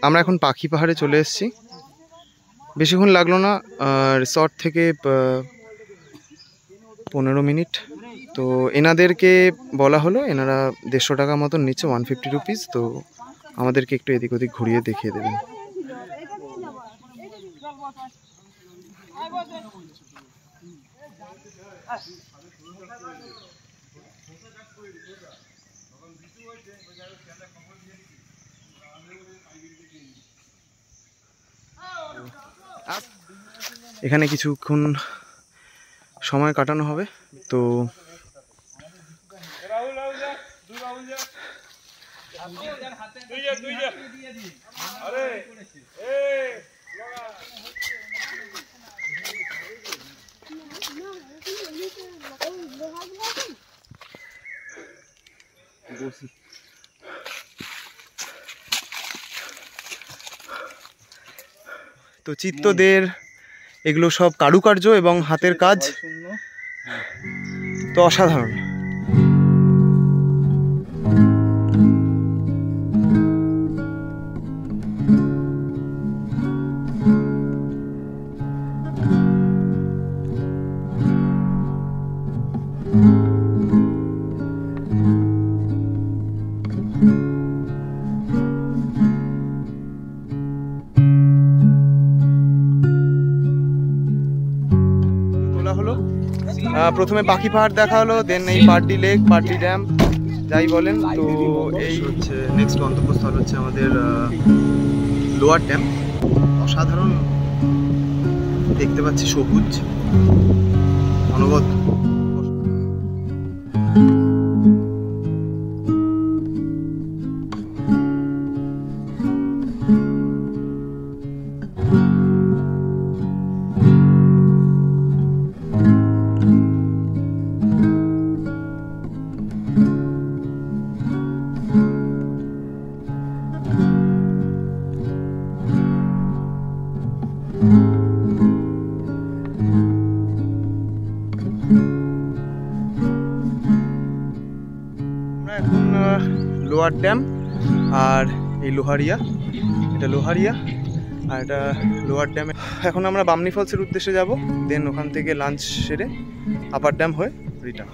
আমরা এখন পাখি পাহাড়ে চলে এসেছি। বেশিক্ষণ লাগলো না, রিসর্ট থেকে 15 মিনিট। তো এনাদেরকে বলা হলো, এনারা 150 টাকা মতন নিচ্ছে, 150 রুপিস। তো আমাদেরকে একটু এদিক ওদিক ঘুরিয়ে দেখিয়ে দেবেন। এখানে কিছুক্ষণ সময় কাটানো হবে। তো তো চিত্তদের এগুলো সব কারুকার্য এবং হাতের কাজ, তো অসাধারণ। প্রথমে পাখি পাহাড় দেখা হলো, দেন এই পার্টি লেক, পার্টি ড্যাম, যাই বলেন। তো এই হচ্ছে নেক্সট গন্তব্যস্থল হচ্ছে আমাদের লোয়ার ড্যাম। অসাধারণ দেখতে পাচ্ছি, সবুজ অনবদ্য। এখন লোয়ার ড্যাম আর এই লোহারিয়া, এটা লোহারিয়া আর এটা লোয়ার ড্যাম। এখন আমরা বামনি ফলসের উদ্দেশ্যে যাব, দেন ওখান থেকে লাঞ্চ সেরে আপার ড্যাম হয়ে রিটার্ন।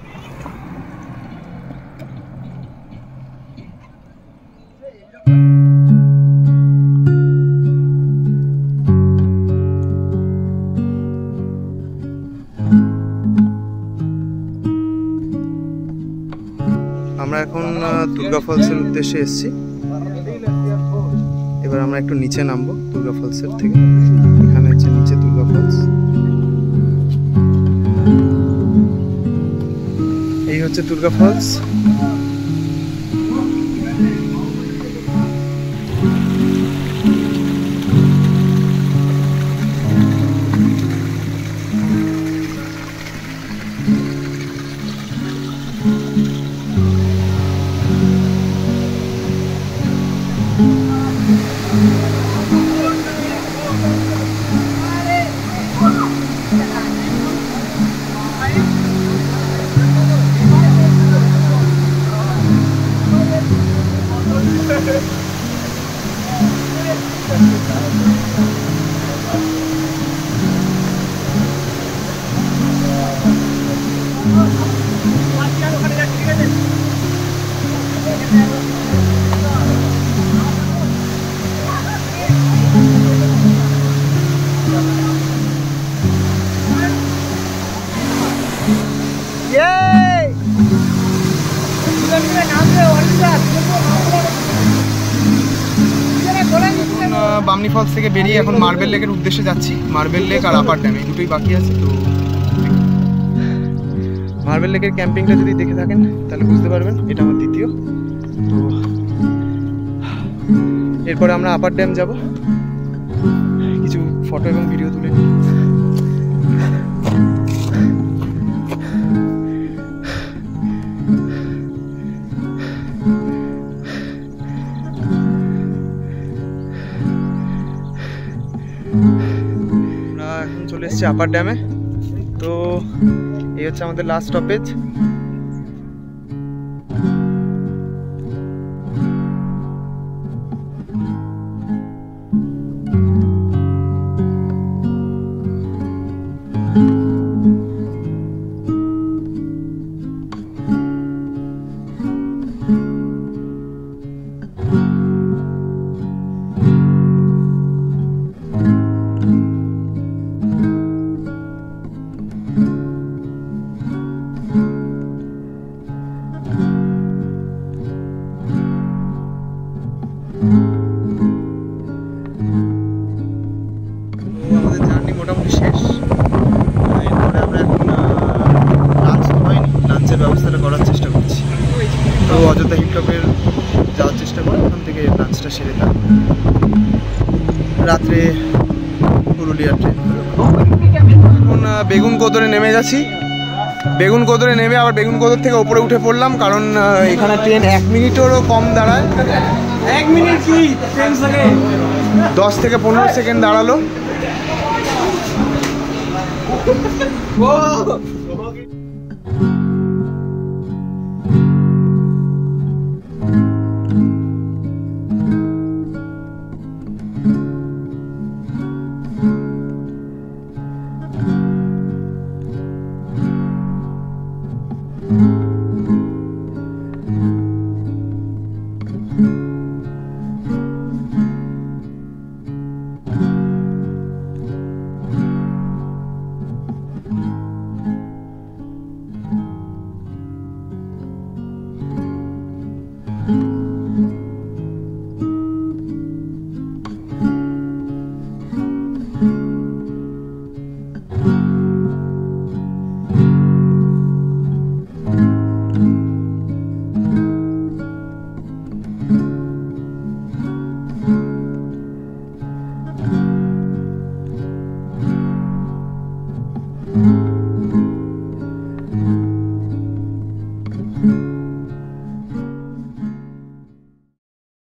আমরা এখন দুর্গা ফলসের উদ্দেশ্যে এসেছি। এবার আমরা একটু নিচে নামবো দুর্গা ফলসের থেকে। এখানে হচ্ছে নিচে দুর্গা ফলস, এই হচ্ছে দুর্গা ফলস। বামনি ফলস থেকে বেরিয়ে এখন মার্বেল লেকের উদ্দেশ্যে যাচ্ছি। মার্বেল লেক আর আপার ড্যাম এই দুটোই বাকি আছে। তো মার্বেল লেকের ক্যাম্পিংটা যদি দেখে থাকেন তাহলে বুঝতে পারবেন, এটা আমার দ্বিতীয়। তো এরপরে আমরা আপার ড্যাম যাব, কিছু ফটো এবং ভিডিও তুলে নিই। আমরা এখন চলে এসেছি আপার ড্যামে। তো এই হচ্ছে আমাদের লাস্ট স্টপেজ। আমাদের জার্নি মোটামুটি শেষ। এরপরে আমরা এখন লাঞ্চ তো হয়নি, লাঞ্চের ব্যবস্থাটা করার চেষ্টা করছি। তো অযোধ্যা হিলটপের যাওয়ার চেষ্টা করি, ওখান থেকে লাঞ্চটা সেরে তার রাত্রে পুরুলিয়ার ট্রেন। এখন বেগুন কোদরে নেমে যাচ্ছি। বেগুন কোদরে নেমে আবার বেগুন কোদর থেকে ওপরে উঠে পড়লাম, কারণ এখানে ট্রেন 1 মিনিটেরও কম দাঁড়ায়। 1 মিনিট কি 10 সেকেন্ড, 10 থেকে 15 সেকেন্ড দাঁড়ালো।